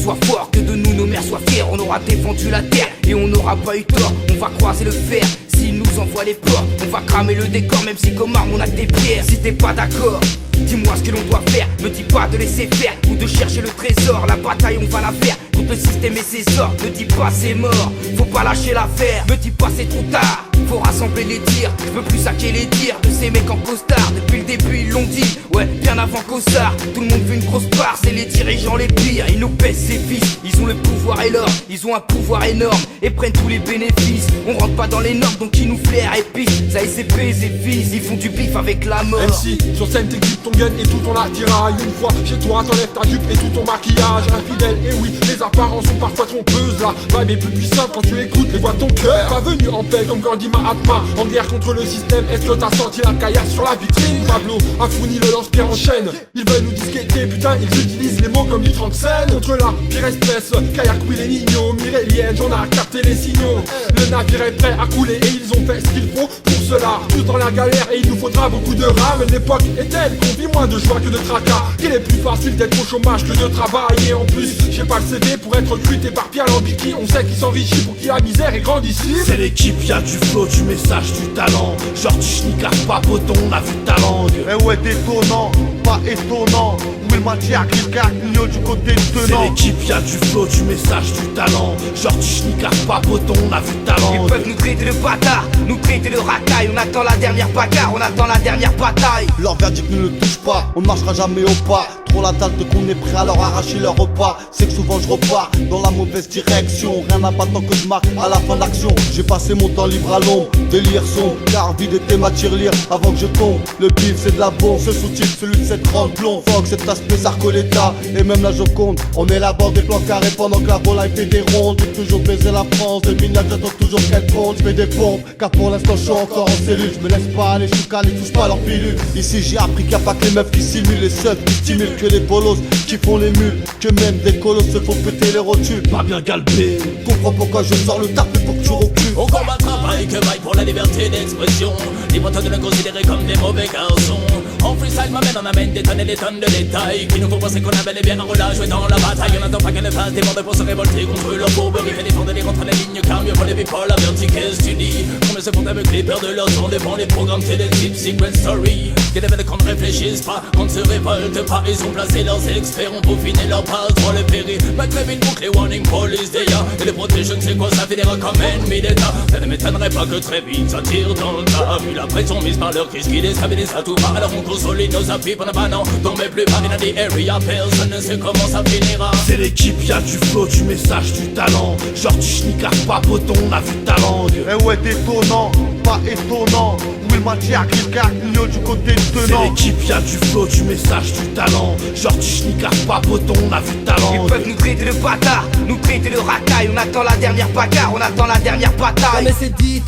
soient forts, que de nous nos mères soient fiers. On aura défendu la terre et on n'aura pas eu tort. On va croiser le fer, s'ils nous envoient les portes. On va cramer le décor, même si comme arme on a des pierres. Si t'es pas d'accord, dis-moi ce que l'on doit faire. Me dis pas de laisser faire ou de chercher le trésor. La bataille on va la faire contre le système et ses ordres. Me dis pas c'est mort, faut pas lâcher l'affaire. Me dis pas c'est trop tard, faut rassembler les tirs. Je veux plus saquer les tirs de ces mecs en costard. Depuis le début ils l'ont dit, ouais bien avant Cossard. Tout le monde veut une grosse part, c'est les dirigeants les pires. Ils nous pèsent ses fils, ils ont le pouvoir et l'or. Ils ont un pouvoir énorme et prennent tous les bénéfices. On rentre pas dans les normes donc ils nous flairent et pissent. Ça c'est ses fils, ils font du bif avec la mort. MC, sur scène t'équipes ton gun et tout ton attirail. Une fois chez toi t'enlèves ta jupe et tout ton maquillage. Infidèle, et oui, les apparences sont parfois trompeuses. La vibe est plus puissante quand tu écoutes les voix de ton cœur. Pas venu en paix comme Gandhi Mahatma, en guerre contre le système. Est-ce que t'as senti la caillasse sur la vitrine? Pablo a fourni le lance-pierre en chaîne. Ils veulent nous disqueter, putain ils utilisent les mots comme du 30 scènes. Contre la pire espèce, Kayak Will et Nino, Mireliège, on a capté les signaux. Le navire est prêt à couler et ils ont fait ce qu'il faut pour cela. Tous dans la galère et il nous faudra beaucoup de rame. L'époque est telle qu'on vit moins de joie que de tracas, qu'il est plus facile d'être au chômage que de travailler. En plus, j'ai pas le CD pour être recruté par Pierre Lambiki. On sait qu'il s'enrichit pour qui la misère est grandissime. C'est l'équipe, y'a du flow, du message, du talent. Genre tu schnicard pas poton, on a vu ta langue. Eh ouais détonnant, pas étonnant. Où est le matière, Criscar, Nino du côté du C'est tenant. l'équipe, y'a du flow, du message, du talent. Genre tu schnicard pas poton, on a vu ta langue. Ils peuvent nous traiter de bâtard, nous traiter de racaille. On attend la dernière bagarre, on attend la dernière bataille. Leur verdict ne le touche pas, on ne marchera jamais au pas. Trop la date qu'on est prêt à leur arracher leur repas. C'est que souvent je repars dans la mauvaise direction. Rien n'a pas tant que je marque à la fin de l'action. J'ai passé mon temps libre à l'ombre, délire son. Car vide était ma tirelire avant que je tombe. Le bif c'est de la bombe, ce sous-titre celui de cette grande blonde. Fox, cet aspect Sarcoletta et même la Joconde. On est la bande des plans carrés pendant que la volaille fait des rondes. J'ai toujours baisé la France, le vinaigre j'attends toujours qu'elle fonde. Je fais des pompes, car pour l'instant je suis encore en cellule. Je me laisse pas aller, je suis calé, touche pas leur pilule. Ici j'ai appris qu'il n'y a pas que les meufs qui simulent, les seuls qui stimulent, que les polos qui font les mules, que même des colos se font péter les rotules. Pas bien galbé, Comprends pourquoi je sors le tapis pour que tu recules. On combattra pareil que vaille pour la liberté d'expression. Libre-toi de nous considérer comme des mauvais garçons. En freestyle m'amène, on amène des tonnes et des tonnes de détails qui nous font penser qu'on a bel et bien un rôle à jouer dans la bataille. On n'attend pas qu'elle fasse des bandes pour se révolter contre leur fourberie. Fait défendre-les contre les lignes car mieux pour les people la vertiquesse tu dis. Combien se font avec les peurs de leur temps devant les programmes télé type Secret Story. Qui devait qu'on ne réfléchisse pas, qu'on ne se révolte pas. Ils ont placé leurs experts, ont peaufiné leur passe pour le péri. Malgré une boucle, les warning police déjà. Et les protège, je ne sais quoi, ça finira comme ennemi d'État. Ça ne m'étonnerait pas que très vite ça tire dans le tas. Vu la pression mise par leur crise qui déstabilise à tout va. Alors on consolide nos appuis pendant un an. Tombez plus par in the area, personne ne sait comment ça finira. c'est l'équipe, y'a du flow, du message, du talent. Genre tu schnicard pas poton, on a vu ta langue. Eh ouais détonnant, pas étonnant. Où est le matière, Criscar, Nino du côté du C'est tenant. l'équipe, y'a du flow, du message, du talent. Genre tu schnicard pas poton, on a vu ta Ils langue. peuvent nous traiter de bâtard, nous traiter de racaille. On attend la dernière bagarre, on attend la dernière bataille. Mais c'est dit,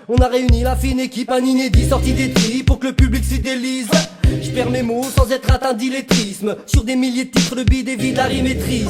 on a réuni la fine équipe, un inédit sorti des tris pour que le public s'y délise. Je perds mes mots sans être atteint d'illettrisme. Sur des milliers de titres, le beat des vies, la rime est triste.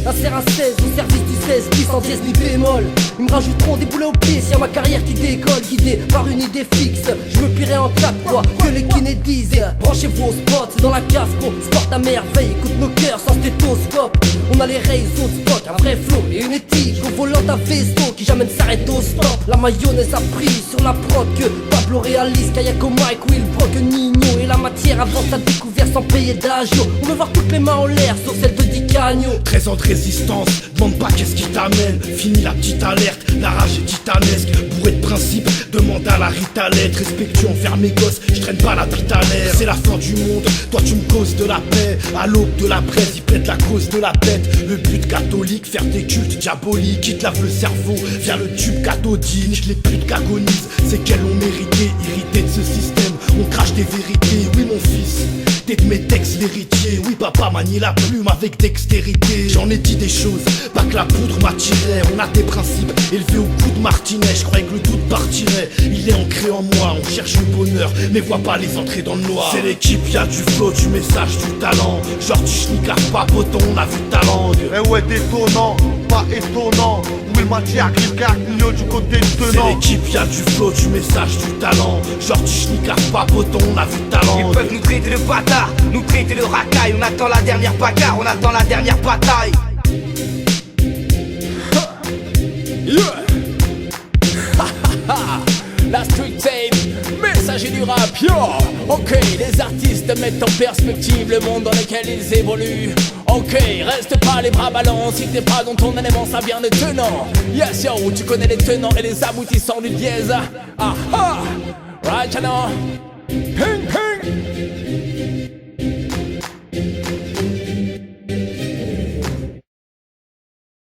Insère un 16 au service du 16, bis en dièse ni bémol. Ils me rajouteront des boulets au pied s'il y a ma carrière qui décolle. Guidé par une idée fixe, je me plierai en 4 fois que les kinés disent. Branchez-vous au spot, c'est dans la case qu'on se porte à merveille. Écoute nos cœurs sans stéthoscope. On a les réseaux de spot, un vrai flow et une éthique au volant d'un vaisseau qui jamais ne s'arrête au stop. La mayonnaise a pris sur la prod que Pablo réalise. Kayako, Mike, Will, Brock, Nino et la matière avance à découvert sans payer d'agio. On veut voir toutes les mains en l'air sur celle de Dicagno. 13 ans de résistance, demande pas qu'est-ce qui t'amène. Fini la petite alerte, la rage est titanesque. Bourré de principe, demande à la ritalette. Respectueux envers mes gosses, je traîne pas la bite à l'air. C'est la fin du monde, toi tu me causes de la paix. À l'aube de la presse, ils plaident la cause de la tête. Le but catholique, faire des cultes diaboliques. Qui te lave le cerveau, via le tube cathodique. Les putes qu'agonisent, c'est qu'elles ont mérité. Irrité de ce système, on crache des vérités. Oui mon fils, t'es de mes textes l'héritier. Oui papa manie la plume avec dextérité. J'en ai dit des choses, pas que la poudre m'attirait. On a des principes élevés au coup de martinet. Je croyais que le doute partirait, il est ancré en moi. On cherche le bonheur, mais voit pas les entrées dans le noir. C'est l'équipe, y'a du flow, du message, du talent. Genre tu schnicard pas poton, on a vu ta langue. Eh ouais détonnant, pas étonnant. Où est le matière, Criscar, Nino du côté du C'est tenant. l'équipe, y'a du flow, du message, du talent. Genre tu schnicard pas poton, on a vu ta Ils langue. peuvent nous traiter de bâtard, nous traiter de racaille. On attend la dernière bagarre, on attend la dernière bataille. du rap, yo. Ok, les artistes mettent en perspective le monde dans lequel ils évoluent. Ok, reste pas les bras ballants, si t'es pas dans ton élément, ça vient de tenants. Yes yo, tu connais les tenants et les aboutissants du dièse. Ah ah, right now. Ping ping.